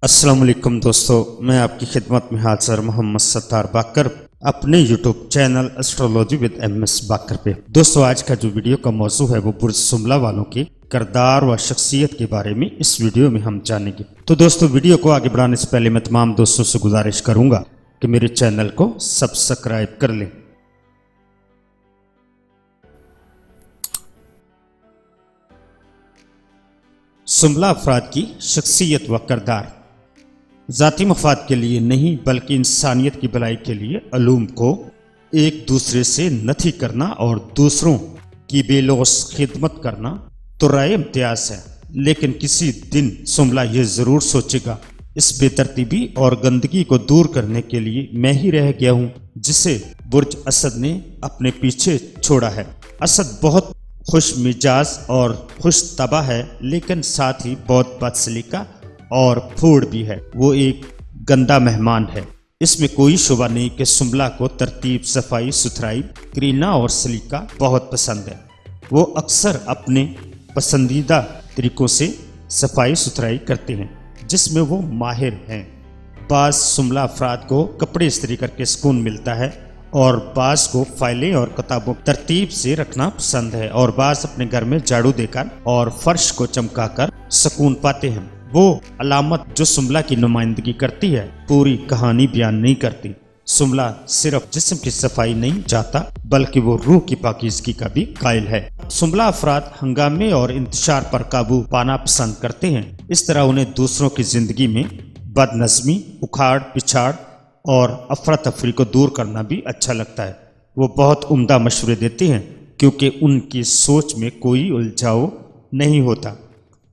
अस्सलाम वालेकुम दोस्तों, मैं आपकी खिदमत में हाजिर मोहम्मद सत्तार बाकर अपने YouTube channel astrology with MS Bakar पे। दोस्तों, आज का जो वीडियो का मौजू है वो बुर्ज सुमला वालों के किरदार व शख्सियत के बारे में इस वीडियो में हम जानेंगे। तो दोस्तों, वीडियो को आगे बढ़ाने से पहले मैं तमाम दोस्तों से गुजारिश करूंगा कि मेरे चैनल को सब्सक्राइब कर लें। सुमला अफराद की शख्सियत व किरदार ज़ाती मफाद के लिए नहीं बल्कि इंसानियत की भलाई के लिए अलूम को एक दूसरे से नथी करना और दूसरों की बेलौस खिदमत करना तो राय इम्तियाज है। लेकिन किसी दिन सुमला ये ज़रूर सोचेगा, इस बेतरतीबी और गंदगी को दूर करने के लिए मैं ही रह गया हूँ जिसे बुर्ज असद ने अपने पीछे छोड़ा है। असद बहुत खुश मिजाज और खुश तबा है, लेकिन साथ ही बहुत बदसलीका और फूड भी है। वो एक गंदा मेहमान है। इसमें कोई शुबा नहीं कि सुमला को तरतीब, सफाई सुथराई, करीना और सलीका बहुत पसंद है। वो अक्सर अपने पसंदीदा तरीक़ों से सफाई सुथराई करते हैं जिसमें वो माहिर हैं। बाज़ सुमला अफराद को कपड़े इस्त्री करके सुकून मिलता है और बाज़ को फाइलें और किताबों तरतीब से रखना पसंद है, और बाज़ अपने घर में झाड़ू देकर और फर्श को चमकाकर सुकून पाते हैं। वो अलामत जो सुमला की नुमाइंदगी करती है पूरी कहानी बयान नहीं करती। सुमला सिर्फ जिस्म की सफाई नहीं चाहता बल्कि वो रूह की पाकीज़गी का भी कायल है। सुमला अफराद हंगामे और इंतशार पर काबू पाना पसंद करते हैं। इस तरह उन्हें दूसरों की जिंदगी में बदनज़मी, उखाड़ पिछाड़ और अफरा तफरी को दूर करना भी अच्छा लगता है। वो बहुत उम्दा मशवरे देते हैं क्योंकि उनकी सोच में कोई उलझाव नहीं होता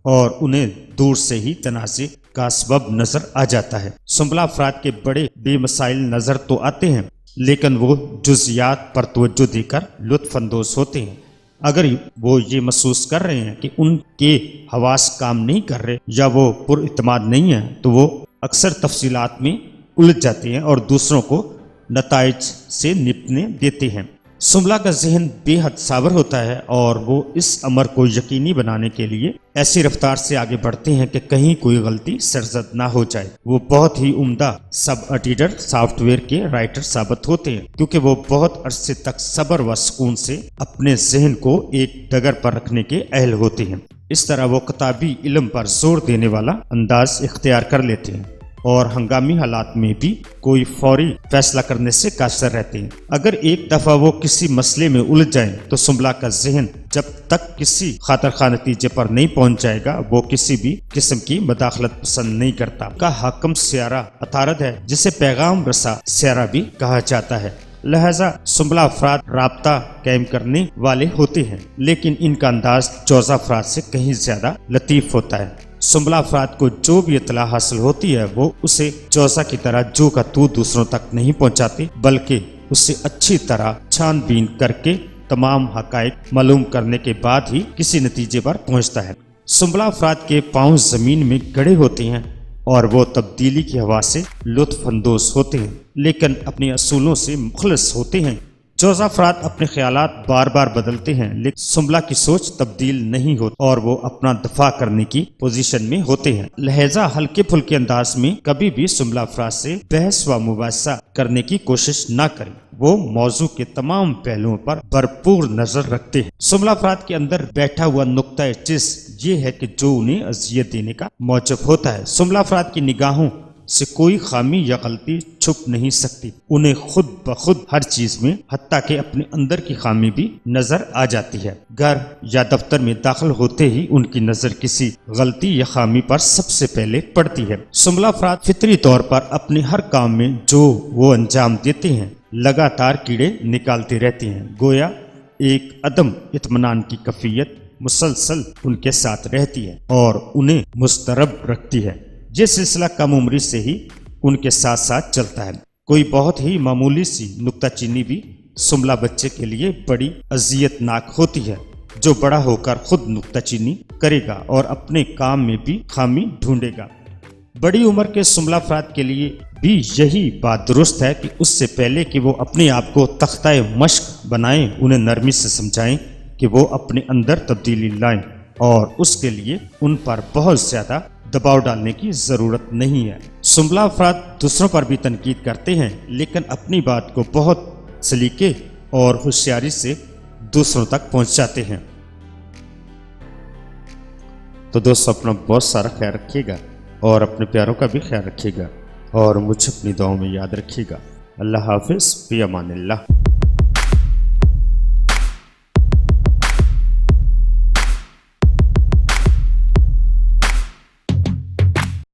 और उन्हें दूर से ही तनाज़े का सबब नजर आ जाता है। सुमला अफराद के बड़े बेमसाइल नजर तो आते हैं, लेकिन वो जुज़ियात पर तवज्जो देकर लुत्फ़अंदोज़ होते हैं। अगर वो ये महसूस कर रहे हैं कि उनके हवास काम नहीं कर रहे या वो पुरइतमाद नहीं है तो वो अक्सर तफसीलात में उलझ जाते हैं और दूसरों को नताइज से निपटने देते हैं। सुमला का जहन बेहद साबर होता है और वो इस अमर को यकीनी बनाने के लिए ऐसी रफ्तार से आगे बढ़ते हैं कि कहीं कोई गलती सरजद ना हो जाए। वो बहुत ही उम्दा सब एडिटर सॉफ्टवेयर के राइटर साबित होते हैं क्योंकि वो बहुत अरसे तक सब्र व सुकून से अपने जहन को एक डगर पर रखने के अहल होते हैं। इस तरह वो किताबी इल्म पर जोर देने वाला अंदाज इख्तियार कर लेते हैं और हंगामी हालात में भी कोई फौरी फैसला करने से कासर रहते हैं। अगर एक दफा वो किसी मसले में उलझ जाएं तो सुमला का जहन जब तक किसी खातरखा नतीजे पर नहीं पहुंच जाएगा वो किसी भी किस्म की मदाखलत पसंद नहीं करता। का हाकम सियारा अतारद है जिसे पैगाम रसा सियारा भी कहा जाता है। लिहाजा सुमला अफराद राब्ता कायम करने वाले होते हैं, लेकिन इनका अंदाज जोज़ा अफराद से कहीं ज्यादा लतीफ होता है। सुमला अफराद को जो भी इतला हासिल होती है वो उसे जोज़ा की तरह जो का तू दूसरों तक नहीं पहुंचाते बल्कि उसे अच्छी तरह छानबीन करके तमाम हकायक मालूम करने के बाद ही किसी नतीजे पर पहुंचता है। सुमला अफराद के पांव जमीन में गड़े होते हैं और वो तब्दीली की हवा से लुत्फ़अंदोज़ होते हैं, लेकिन अपने असूलों से मुखलिस होते हैं। जोज़ा अफराद अपने ख्यालात बार बार बदलते हैं, लेकिन सुमला की सोच तब्दील नहीं होती और वो अपना दफा करने की पोजीशन में होते हैं। लिहाजा हल्के फुल्के अंदाज में कभी भी सुमला अफराद से बहस व मुबाहिसा करने की कोशिश ना करें। वो मौजू के तमाम पहलुओं पर भरपूर नजर रखते हैं। सुमला अफराद के अंदर बैठा हुआ नुक्ता चीज़ ये है कि जो उन्हें अज़ियत देने का मौजब होता है। सुमला अफराद की निगाहों से कोई खामी या गलती छुप नहीं सकती। उन्हें खुद ब खुद हर चीज में हत्ता के अपने अंदर की खामी भी नजर आ जाती है। घर या दफ्तर में दाखिल होते ही उनकी नजर किसी गलती या खामी पर सबसे पहले पड़ती है। सुमला अफराद फितरी तौर पर अपने हर काम में जो वो अंजाम देते हैं लगातार कीड़े निकालते रहते हैं। गोया एक अदम इत्मीनान की कैफियत मुसलसल उनके साथ रहती है और उन्हें मुस्तरब रखती है। ये सिलसिला कम उम्री से ही उनके साथ साथ चलता है। कोई बहुत ही मामूली सी नुक्ताचीनी भी सुमला बच्चे के लिए बड़ी अजियतनाक होती है, जो बड़ा होकर खुद नुक्ताचीनी करेगा और अपने काम में भी खामी ढूंढेगा। बड़ी उम्र के सुमला अफराद के लिए भी यही बात दुरुस्त है कि उससे पहले कि वो अपने आप को तख्ता मश्क बनाएं, उन्हें नरमी से समझाएं कि वो अपने अंदर तब्दीली लाएं और उसके लिए उन पर बहुत ज़्यादा دباؤ ڈالنے کی ضرورت نہیں ہے۔ سنبلا افراد دوسروں پر بھی تنقید کرتے ہیں لیکن اپنی بات کو بہت سلیقے اور ہوشیاری سے دوسروں تک پہنچاتے ہیں۔ تو دوستو اپنا بہت سارا خیال رکھیے گا اور اپنے پیاروں کا بھی خیال رکھیے گا اور مجھے اپنی دعاؤں میں یاد رکھیے گا۔ اللہ حافظ، فی امان اللہ۔